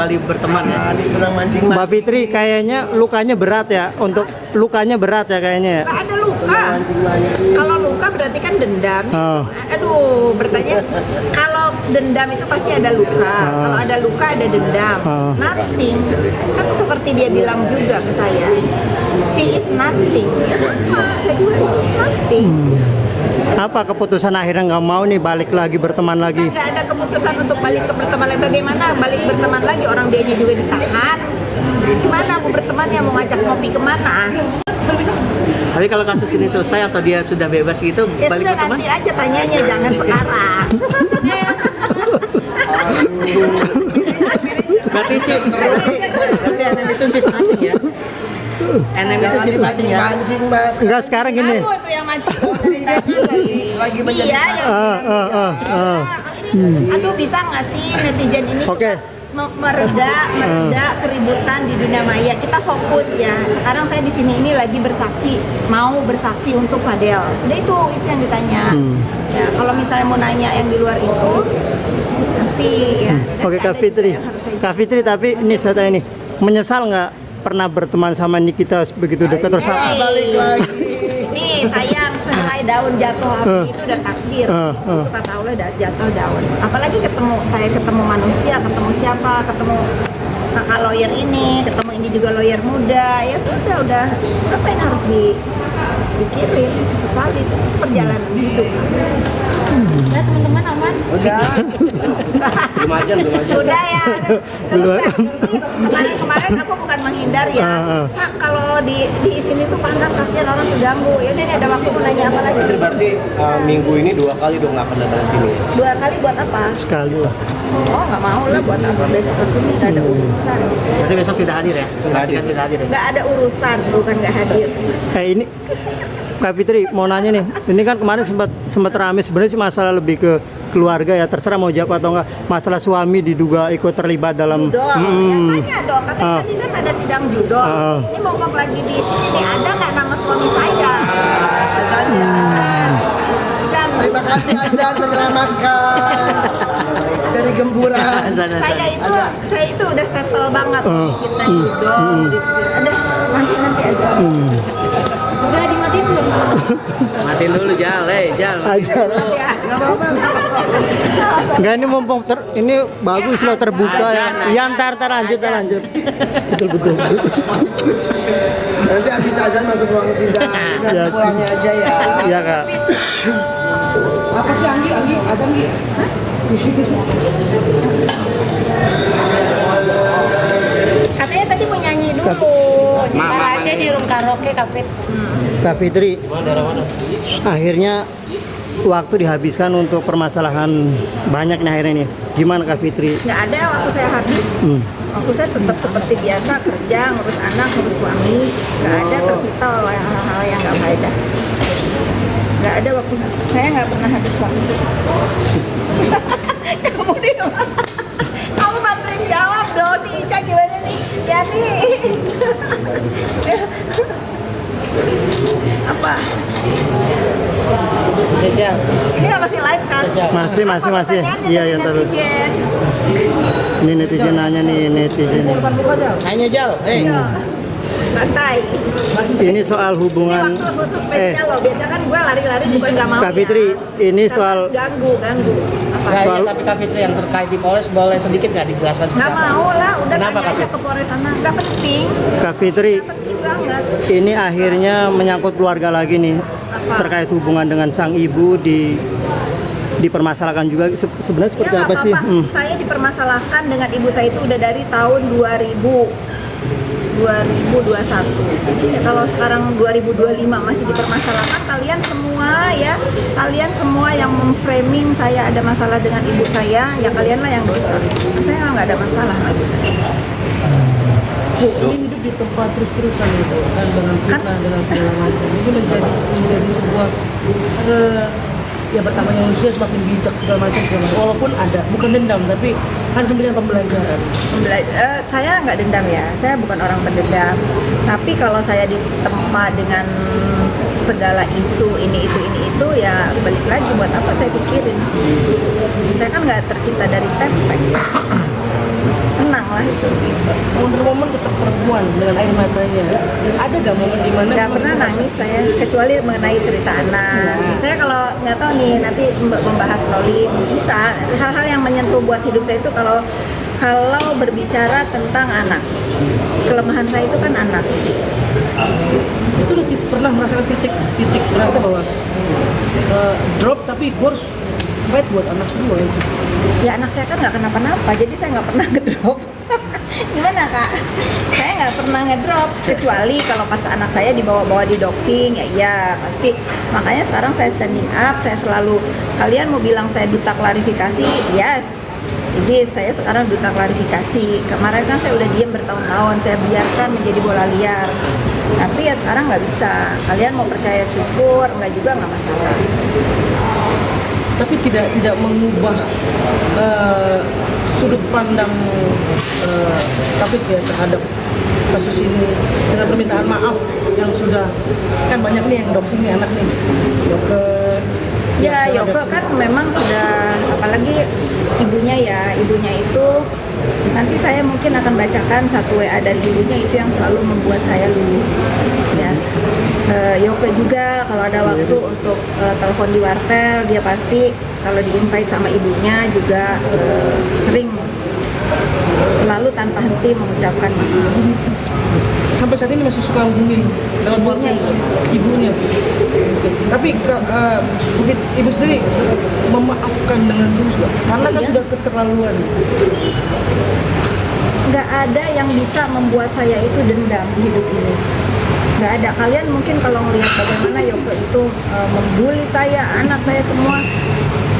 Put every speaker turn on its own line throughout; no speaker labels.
kembali berteman ya.
Diserang mancing.
Mbak Fitri kayaknya lukanya berat ya. Untuk lukanya berat ya kayaknya ya.
Nggak ada luka. Kalau luka berarti kan dendam.
Oh.
Aduh, bertanya. Kalau dendam itu pasti ada luka. Kalau ada luka ada dendam. Nothing. Kan seperti dia bilang juga ke saya. She is nothing. Ya sama. Saya juga is nothing.
Apa keputusan akhirnya nggak mau nih balik lagi berteman lagi?
Nggak ada keputusan untuk balik ke berteman lagi. Bagaimana balik berteman lagi? Orang dianya juga ditahan. Gimana mau berteman ya? Mau ngajak ngopi kemana?
Tapi kalau kasus ini selesai atau dia sudah bebas gitu,
Ya
balik
sudah
berteman?
nanti aja tanyanya, jangan sekarang.
Berarti sih, berarti NM itu sih starting ya. NM itu sih starting ya.
Mancing, Mbak.
Enggak sekarang gini.
Aku itu yang mancing.
Lagi menjadi
Iya, yang aduh bisa nggak sih netizen ini
Oke.
mereda keributan di dunia maya. Kita fokus ya. Sekarang saya di sini ini lagi mau bersaksi untuk Fadel. Udah itu yang ditanya. Ya, kalau misalnya mau nanya yang di luar itu nanti ya.
Oke Kak Fitri. Kak Fitri tapi ini saya tanya nih, menyesal nggak pernah berteman sama Nikita begitu dekat terus?
balik lagi.
Nih sayang, sehelai daun jatuh hati itu udah takdir. Itu kata Allah udah jatuh daun. Apalagi saya ketemu manusia, ketemu siapa, ketemu kakak lawyer ini, ketemu ini juga lawyer muda. Ya sudah, apa yang harus dipikirin, sesali perjalanan hidup.
Udah teman-teman aman?
Udah.
Udah ya. Terus kemarin aku bukan menghindar ya. Kalau di sini tuh panas, kasihan orang terganggu. Ya udah, ini ada waktu mau nanya apa lagi?
Itu berarti minggu ini 2 kali dong nggak akan datang sini.
2 kali buat apa?
Sekali lah.
Oh nggak mau lah buat apa, besok kesini nggak ada urusan.
Berarti besok tidak hadir ya? Pastikan tidak hadir ya?
Nggak ada urusan, bukan nggak hadir.
Ini Kak Fitri mau nanya nih, ini kan kemarin sempat rame sebenarnya sih masalah lebih ke keluarga ya, terserah mau jawab atau enggak, masalah suami diduga ikut terlibat dalam
Judol, ya tanya dong, katanya tadi kan ada sidang judol. Ini ngomong lagi di sini nih, ada nggak nama suami saya?
Terima kasih Azan menyelamatkan dari gemburan.
Saya itu udah settle banget kita judol. Ada nanti aja.
Udah dimatiin belum?
Matiin dulu Jal, Jal.
aja.
Ya.
Nggak apa-apa.
Enggak, ini mumpung ini bagus loh terbuka ya. Iya, ntar lanjut. Betul.
Nanti habis azan masuk ruang sidang.
Siap.
Pulangnya aja ya.
Iya Kak.
Apa sih Anggi? Azan Anggi?
Katanya tadi mau nyanyi dulu.
Mama
aja di room karaoke kafe.
Kak Fitri, akhirnya waktu dihabiskan untuk permasalahan banyak nih akhirnya nih. Gimana Kak Fitri?
Nggak ada waktu saya habis. Waktu saya tetap seperti biasa kerja, ngurus anak, ngurus suami. Nggak ada tersita oleh hal-hal yang nggak faedah. Nggak ada waktu. Saya nggak pernah habis waktu. Kamu di rumah. Kamu bantuin jawab dong, nih Ica gimana nih? Ya nih. Apa? Ini masih live kan?
Masih.
Pertanyaannya
Iya,
dari
yang terus.
netizen.
Ini netizen nanya nih, netizen.
Nanya Jal,
Santai.
Ini soal
Ini
hubungan
waktu khusus spesial loh. Biasa kan gue lari-lari bukan nggak mau.
Kak Fitri, ini
Karena
soal
ganggu. Apa?
Soal-
tapi Kak Fitri yang terkait di Polres boleh sedikit nggak dijelaskan?
Nggak mau lah. Udah
Kenapa,
tanya
Kak
aja
Fitri?
ke Polres sana. Nggak penting.
Kak Fitri,
Penting banget.
ini akhirnya menyangkut keluarga lagi nih.
Apa?
Terkait hubungan dengan sang ibu dipermasalahkan juga. Sebenarnya seperti
Ya,
apa
nggak
sih?
apa-apa. Saya dipermasalahkan dengan ibu saya itu udah dari tahun 2021. Jadi kalau sekarang 2025 masih dipermasalahkan, kalian semua yang memframing saya ada masalah dengan ibu saya, ya kalianlah yang dosa. Saya nggak ada masalah sama ibu saya.
Ini hidup di tempat terus-terusan gitu kan, dengan fitnah, dengan segala macam. Ini menjadi sebuah ya bertambahnya manusia semakin bijak segala macam. Walaupun ada bukan dendam tapi kan kemudian pembelajaran.
Saya nggak dendam ya, saya bukan orang pendendam. Tapi kalau saya ditempa dengan segala isu ini itu ya balik lagi buat apa saya pikirin. Saya kan nggak tercipta dari tempe. Tenang lah. masalah itu.
Wonder Woman tetap perempuan dengan air matanya. Ada gak momen di mana?
Nggak pernah nangis saya, kecuali mengenai cerita anak. Saya kalau nggak tahu nih nanti membahas loli bisa hal-hal yang menyentuh buat hidup saya itu kalau berbicara tentang anak. Kelemahan saya itu kan anak.
Itu udah pernah merasakan titik merasa bahwa drop tapi gue harus fight buat anak gue itu.
Ya anak saya kan nggak kenapa-napa, jadi saya nggak pernah ngedrop. Gimana kak? Saya nggak pernah ngedrop, kecuali kalau pas anak saya dibawa-bawa di doxing, ya iya pasti. Makanya sekarang saya standing up, saya selalu, kalian mau bilang saya duta klarifikasi, yes. Jadi saya sekarang duta klarifikasi. Kemarin kan saya udah diam bertahun-tahun, saya biarkan menjadi bola liar. Tapi ya sekarang nggak bisa. Kalian mau percaya syukur, nggak juga nggak masalah.
Tapi tidak mengubah sudut pandang Taufik ya terhadap kasus ini dengan permintaan maaf yang sudah kan banyak nih yang doxing nih anak nih Yoke.
Ya Yoke kan memang sudah, apalagi ibunya itu nanti saya mungkin akan bacakan satu WA dari ibunya itu yang selalu membuat saya luluh ya. Yoke juga kalau ada waktu untuk telepon di wartel, dia pasti kalau di-invite sama ibunya juga sering selalu tanpa henti mengucapkan maaf.
Sampai saat ini masih suka hubungi dengan warga ibunya. Tapi mungkin ibu sendiri memaafkan dengan tulus karena kan sudah keterlaluan.
Nggak ada yang bisa membuat saya itu dendam di hidup ini. Nggak ada. Kalian mungkin kalau melihat bagaimana Yoke itu membuli saya, anak saya semua.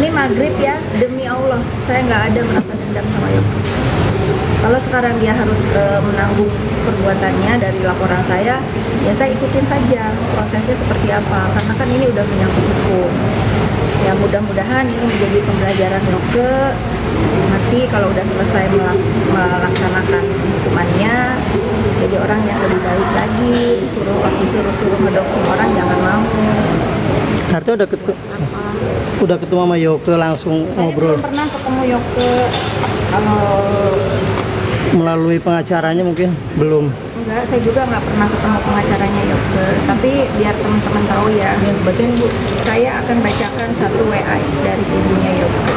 Ini maghrib ya, demi Allah saya nggak ada merasa dendam sama Yoke. Kalau sekarang dia harus menanggung perbuatannya dari laporan saya, ya saya ikutin saja prosesnya seperti apa. Karena kan ini udah menyangkut hukum. Ya mudah-mudahan ini menjadi pembelajaran Yoke. Nanti kalau udah selesai melaksanakan hukumannya, jadi orang yang lebih baik lagi. Disuruh ngedoxing orang jangan mau.
Artinya udah ketemu sama Yoke langsung ngobrol.
Saya belum pernah ketemu Yoke. Kalau
Melalui pengacaranya mungkin belum.
enggak, saya juga nggak pernah ketemu pengacaranya Yoke. Tapi biar teman-teman tahu ya,
Bacain Bu.
saya akan bacakan satu WA dari ibunya Yoke.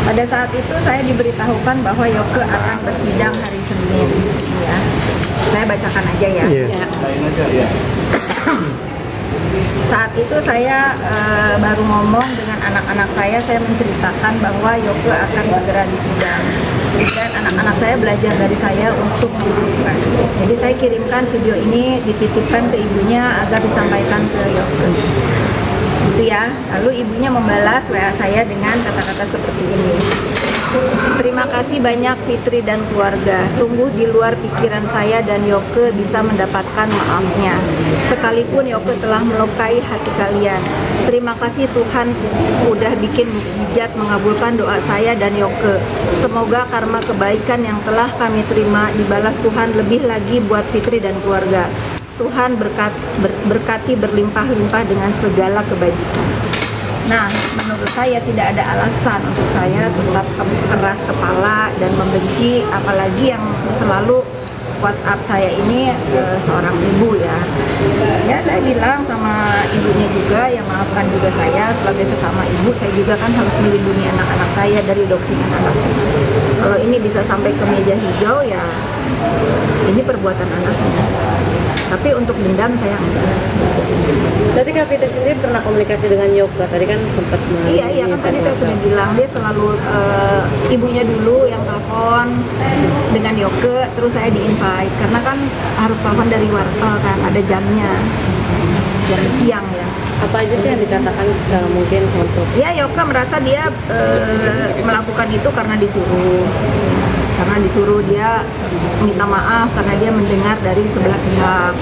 Pada saat itu saya diberitahukan bahwa Yoke akan bersidang hari Senin. Ya, saya bacakan aja ya.
Iya.
Ya. Saat itu saya baru ngomong dengan anak-anak saya menceritakan bahwa Yoke akan segera disidang. Dan anak-anak saya belajar dari saya untuk memaafkan. Jadi saya kirimkan video ini, dititipkan ke ibunya agar disampaikan ke Yoke. Gitu ya. Lalu ibunya membalas WA saya dengan kata-kata seperti ini. Terima kasih banyak Fitri dan keluarga. Sungguh di luar pikiran saya dan Yoke bisa mendapatkan maafnya. Sekalipun Yoke telah melukai hati kalian. Terima kasih Tuhan udah bikin mukjizat mengabulkan doa saya dan Yoke. Semoga karma kebaikan yang telah kami terima dibalas Tuhan lebih lagi buat Fitri dan keluarga. Tuhan berkati berlimpah-limpah dengan segala kebajikan. Nah, menurut saya tidak ada alasan untuk saya tetap keras kepala dan membenci, apalagi yang selalu WhatsApp saya ini seorang ibu ya. Ya saya bilang sama ibunya juga, yang maafkan juga saya sebagai sesama ibu, saya juga kan harus melindungi anak-anak saya dari doxingan anaknya. Kalau ini bisa sampai ke meja hijau ya, ini perbuatan anaknya. Tapi untuk dendam saya enggak.
Berarti Kak Fitri sendiri pernah komunikasi dengan Yoke? Tadi kan sempat
Iya kan tadi saya sudah bilang dia selalu ibunya dulu yang telepon dengan Yoke, terus saya di-invite karena kan harus telepon dari wartel kan, ada jamnya, jam siang ya.
Apa aja sih yang dikatakan mungkin untuk?
Ya Yoke merasa dia melakukan itu karena disuruh. Karena disuruh, dia minta maaf karena dia mendengar dari sebelah pihak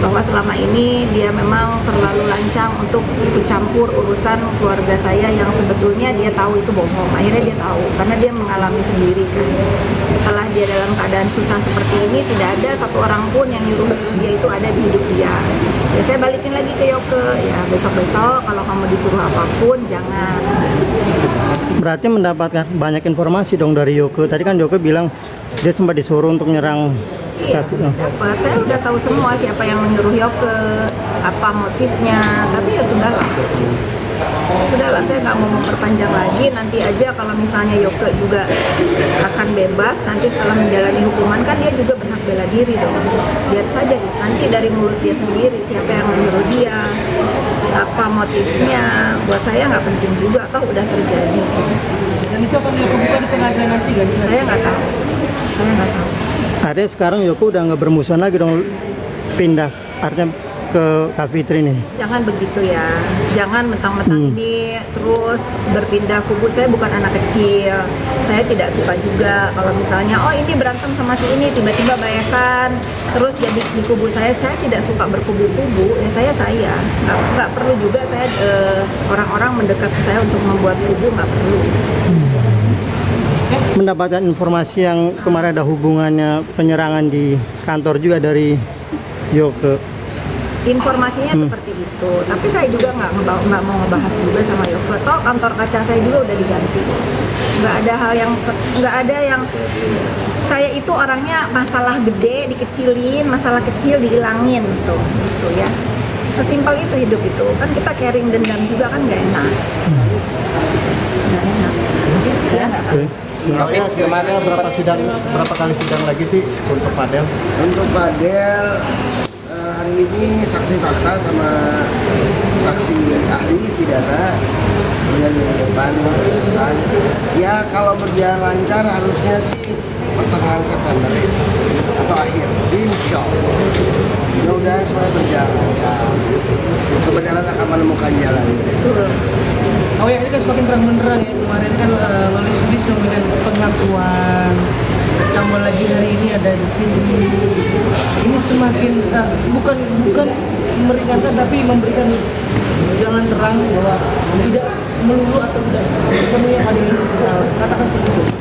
bahwa selama ini dia memang terlalu lancar merancang untuk ikut campur urusan keluarga saya yang sebetulnya dia tahu itu bohong. Akhirnya dia tahu karena dia mengalami sendiri kan. Setelah dia dalam keadaan susah seperti ini, tidak ada satu orang pun yang nyuruh dia itu ada di hidup dia. Ya saya balikin lagi ke Yoke, ya besok-besok kalau kamu disuruh apapun jangan.
Berarti mendapatkan banyak informasi dong dari Yoke. Tadi kan Yoke bilang dia sempat disuruh untuk nyerang.
Iya, dapat. Saya udah tahu semua siapa yang menyuruh Yoke, apa motifnya. Tapi ya sudahlah, saya nggak mau memperpanjang lagi. Nanti aja kalau misalnya Yoke juga akan bebas, nanti setelah menjalani hukuman kan dia juga berhak bela diri dong. Lihat saja nanti dari mulut dia sendiri siapa yang menyuruh dia, apa motifnya. Buat saya nggak penting juga, toh udah terjadi.
Dan itu akan dibuka di pengadilan nanti kan?
Saya nggak tahu. Saya nggak tahu.
Artinya sekarang Yoke udah nggak bermusuhan lagi dong, pindah artinya ke Kak Fitri nih.
Jangan begitu ya, jangan mentang-mentang dia terus berpindah kubu. Saya bukan anak kecil, saya tidak suka juga kalau misalnya oh ini berantem sama si ini tiba-tiba bayakan terus jadi di kubu saya tidak suka berkubu-kubu. Ya saya nggak perlu juga saya orang-orang mendekat ke saya untuk membuat kubu, nggak perlu.
Mendapatkan informasi yang kemarin ada hubungannya penyerangan di kantor juga dari Yoke.
Informasinya seperti itu, tapi saya juga nggak mau ngebahas juga sama Yoke. Toh kantor kaca saya juga udah diganti. Nggak ada yang saya itu orangnya masalah gede dikecilin, masalah kecil dihilangin gitu ya. Sesimpel itu hidup itu. Kan kita carrying dendam juga kan nggak enak. Nggak enak. Ya,
Tapi kemarin
Berapa kali sidang lagi sih untuk Fadel?
Untuk Fadel hari ini saksi fakta sama saksi ahli pidana dengan minggu depan. Dan ya kalau berjalan lancar harusnya sih pertengahan September atau akhir, insya Allah. Mudah-mudahan semuanya berjalan lancar. Kebenaran akan menemukan jalan.
Oh ya, ini kan semakin terang benderang ya. Kemarin kan nulis-nulis dengan pengakuan, tambah lagi hari ini ada Fitri. Ini semakin bukan meringankan tapi memberikan jalan terang bahwa tidak melulu atau tidak sepenuhnya ada ini salah. Katakan seperti itu.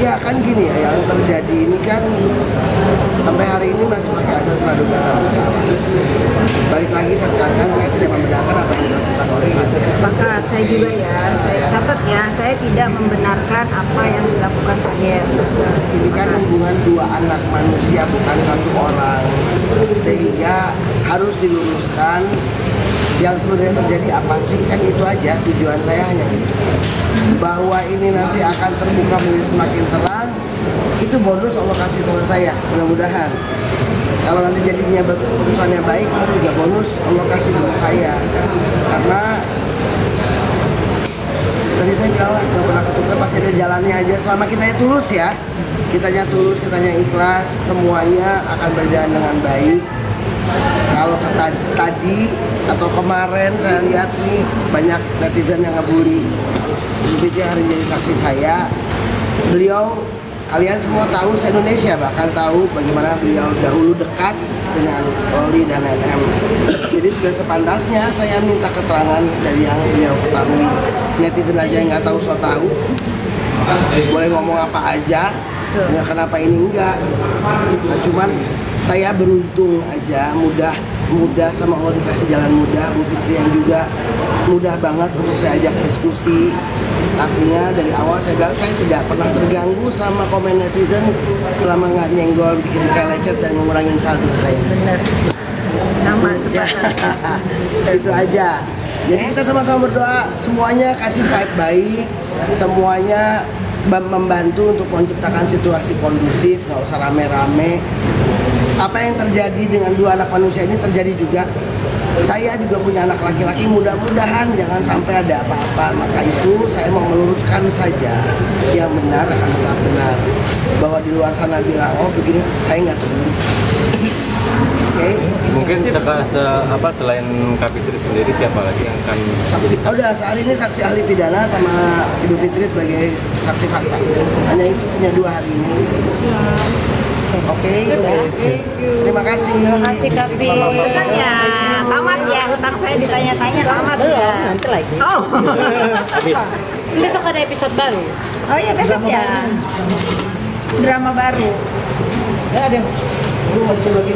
Ya kan gini ya, yang terjadi ini kan sampai hari ini masih pakai asas praduga tak bersalah. Balik lagi saya tekankan, saya tidak membenarkan apa yang dilakukan oleh Fadel.
Sepakat, saya juga ya, saya catat ya, saya tidak membenarkan apa yang dilakukan Fadel.
Ini kan hubungan dua anak manusia, bukan satu orang, sehingga harus diluruskan yang sebenarnya terjadi apa sih, kan itu aja tujuan saya, hanya itu. Bahwa ini nanti akan terbuka menjadi semakin terang, itu bonus Allah kasih sama saya, mudah-mudahan. Kalau nanti jadinya keputusannya baik, itu juga bonus Allah kasih buat saya. Karena tadi saya bilang lah, nggak pernah ketukar, pasti ada jalannya aja. Selama kitanya tulus ya, kitanya tulus, kitanya ikhlas, semuanya akan berjalan dengan baik. Kalau tadi atau kemarin saya lihat nih banyak netizen yang ngebully. Jadi hari jadi saksi saya, beliau, kalian semua tahu, se-Indonesia bahkan tahu bagaimana beliau dahulu dekat dengan Loli dan NM. Jadi sudah sepantasnya saya minta keterangan dari yang beliau ketahui. Netizen aja yang nggak tahu so tahu, boleh ngomong apa aja, ya kenapa ini enggak. Nah, cuman saya beruntung aja, mudah sama Allah dikasih jalan mudah. Bu Fitri yang juga mudah banget untuk saya ajak diskusi. Artinya dari awal saya bilang saya tidak pernah terganggu sama komen netizen selama nggak nyenggol, bikin saya lecet dan mengurangi saldo saya.
Benar. Nama sepakat.
Itu aja. Jadi kita sama-sama berdoa, semuanya kasih vibe baik, semuanya membantu untuk menciptakan situasi kondusif, nggak usah rame-rame. Apa yang terjadi dengan dua anak manusia ini terjadi juga. Saya juga punya anak laki-laki, mudah-mudahan jangan sampai ada apa-apa. Maka itu saya mau meluruskan saja, yang benar akan tetap benar. Bahwa di luar sana bilang, oh begini, saya nggak peduli. Oke?
mungkin selain Kak Fitri sendiri siapa lagi yang akan jadi saksi?
Udah, saat ini saksi ahli pidana sama Ibu Fitri sebagai saksi fakta. Hanya itu, hanya 2 hari ini. Oke. Terima kasih.
Terima kasih Kak Pi.
Hutang ya, tamat ya, hutang saya ditanya-tanya tamat
Belum,
ya.
nanti lagi.
Oh,
Besok ada episode baru.
oh iya besok ya. Drama baru.
Ya ada yang nggak bisa lagi